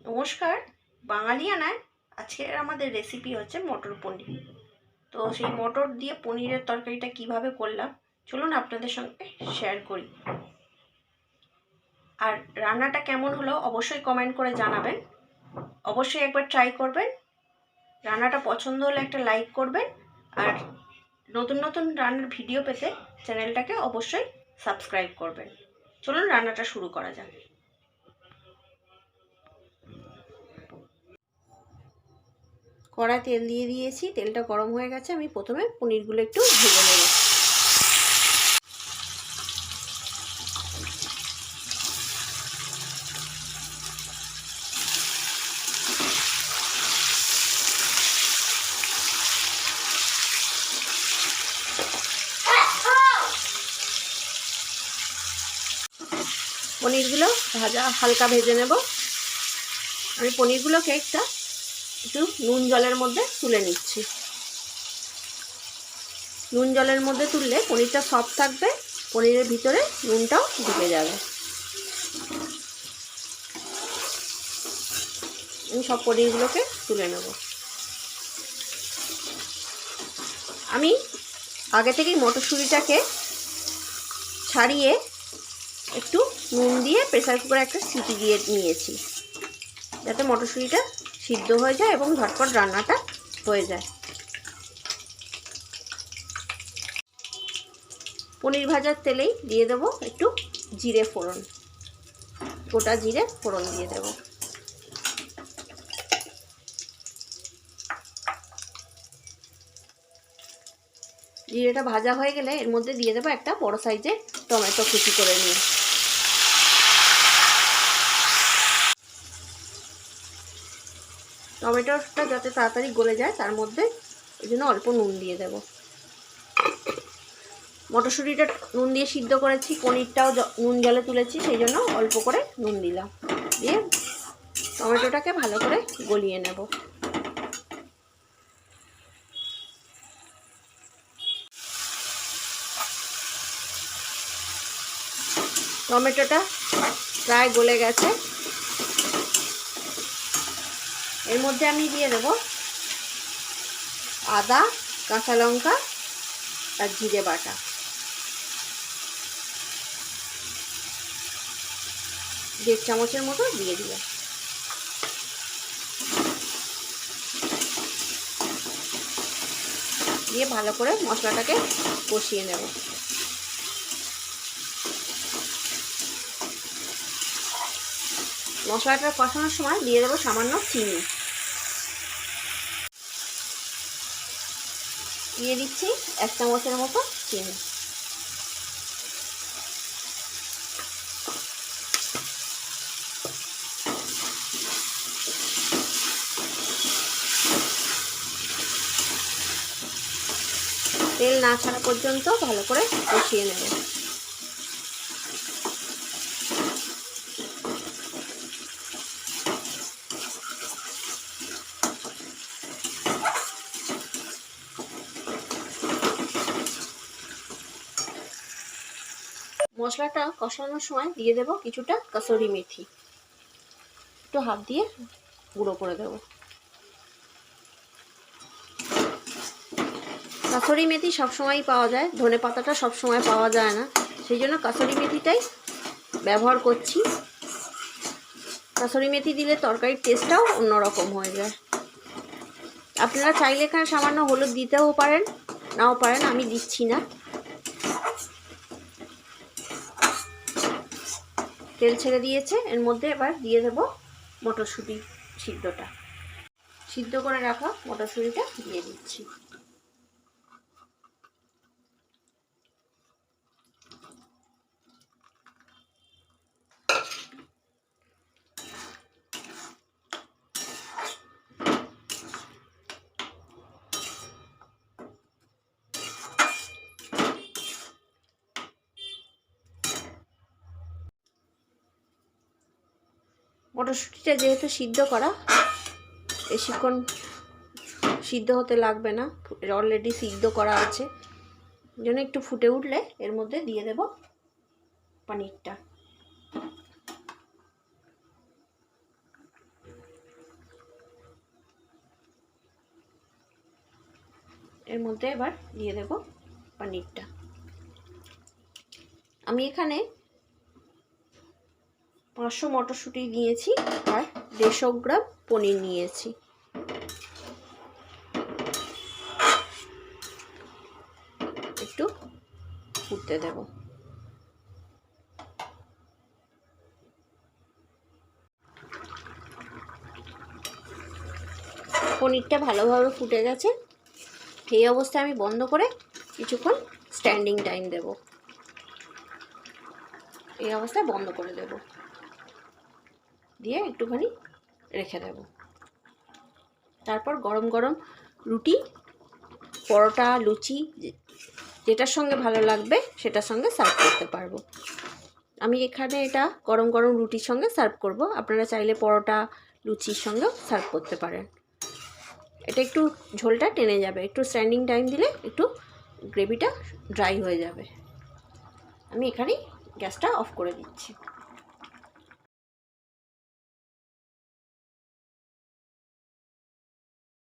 নমস্কার। বাঙালিয়ানায় আজকের আমাদের রেসিপি হচ্ছে মটর পনির। তো সেই মটর দিয়ে পনিরের তরকারিটা কিভাবে করলাম চলুন আপনাদের সঙ্গে শেয়ার করি। আর রান্নাটা কেমন হলো অবশ্যই কমেন্ট করে জানাবেন। অবশ্যই একবার ট্রাই করবেন। রান্নাটা পছন্দ হলে একটা লাইক করবেন। আর নতুন নতুন রান্নার ভিডিও পেতে চ্যানেলটাকে অবশ্যই সাবস্ক্রাইব করবেন। চলুন রান্নাটা শুরু করা যাক। কড়ায় তেল দিয়ে দিয়েছি, তেলটা গরম হয়ে গেছে। আমি প্রথমে পনিরগুলো একটু ভেজে নেব। পনিরগুলো হালকা ভেজে নেব। আমি পনিরগুলোকে একটু নুন জলের মধ্যে তুলে নিচ্ছি। নুন জলের মধ্যে তুললে পনিরটা সফট থাকবে, পনিরের ভিতরে নুনটাও ঢুকে যাবে। আমি সব পনিরগুলোকে তুলে নেব। আমি আগে থেকেই মটরশুঁটিটাকে ছাড়িয়ে একটু নুন দিয়ে প্রেসার কুকারে একটা সিটি দিয়ে নিয়েছি, যাতে মটরশুঁটিটা সিদ্ধ হয়ে যায় এবং ঝটপট রান্নাটা হয়ে যায়। পনির ভাজার তেলেই দিয়ে দেবো একটু জিরে ফোড়ন, গোটা জিরে ফোড়ন দিয়ে দেব। জিরেটা ভাজা হয়ে গেলে এর মধ্যে দিয়ে দেবো একটা বড় সাইজের টমেটো কুচি করে নিয়ে। টমেটোটা যাতে তাড়াতাড়ি গলে যায় তার মধ্যে এই জন্য অল্প নুন দিয়ে দেব। মটরশুঁটিটা নুন দিয়ে সিদ্ধ করেছি, পনিরটাও নুন জলে তুলেছি, সেই জন্য অল্প করে নুন দিলাম। দিয়ে টমেটোটাকে ভালো করে গলিয়ে নেব। টমেটোটা প্রায় গলে গেছে। এর মধ্যে আমি দিয়ে দেব আদা, কাঁচা লঙ্কা আর জিরে বাটা। দেড় চামচের মতো দিয়ে দিলাম। দিয়ে ভালো করে মশলাটাকে কষিয়ে নেব। মশলাটা কষানোর সময় দিয়ে দেবো সামান্য চিনি। দিয়ে দিচ্ছি 1 চামচের মতো চিনি। তেল না ছাড়া পর্যন্ত ভালো করে কষিয়ে নেব। মশলাটা কষানোর সময় দিয়ে দেব কিছুটা কাসুরি মেথি, একটু হাত দিয়ে গুঁড়ো করে দেব। কাসুরি মেথি সবসময়ই পাওয়া যায়, ধনে পাতাটা সবসময় পাওয়া যায় না, সেই জন্য কাসুরি মেথিটাই ব্যবহার করছি। কাসুরি মেথি দিলে তরকারির টেস্টটাও অন্যরকম হয়ে যায়। আপনারা চাইলে এখানে সামান্য হলুদ দিতেও পারেন, নাও পারেন, আমি দিচ্ছি না। তেল ছেড়ে দিয়েছে, এর মধ্যে এবার দিয়ে দেব মটরশুঁটি সিদ্ধটা। সিদ্ধ করে রাখা মটরশুঁটিটা দিয়ে দিচ্ছি। মটরশুঁটিটা যেহেতু সিদ্ধ করা, বেশিক্ষণ সিদ্ধ হতে লাগবে না, অলরেডি সিদ্ধ করা আছে, জন্য একটু ফুটে উঠলে এর মধ্যে দিয়ে দেব পনিরটা। এর মধ্যে এবার দিয়ে দেব পনিরটা। আমি এখানে 500 মটরশুঁটি নিয়েছি আর 150 গ্রাম পনির নিয়েছি। একটু ফুটতে দেব। পনিরটা ভালোভাবে ফুটে গেছে। এই অবস্থায় আমি বন্ধ করে কিছুক্ষণ স্ট্যান্ডিং টাইম দেব। এই অবস্থায় বন্ধ করে দেব, দিয়ে একটুখানি রেখে দেব। তারপর গরম গরম রুটি, পরোটা, লুচি যেটার সঙ্গে ভালো লাগবে সেটার সঙ্গে সার্ভ করতে পারবো। আমি এখানে এটা গরম গরম রুটির সঙ্গে সার্ভ করব। আপনারা চাইলে পরোটা, লুচির সঙ্গেও সার্ভ করতে পারেন। এটা একটু ঝোলটা টেনে যাবে, একটু স্ট্যান্ডিং টাইম দিলে একটু গ্রেভিটা ড্রাই হয়ে যাবে। আমি এখানেই গ্যাসটা অফ করে দিচ্ছি।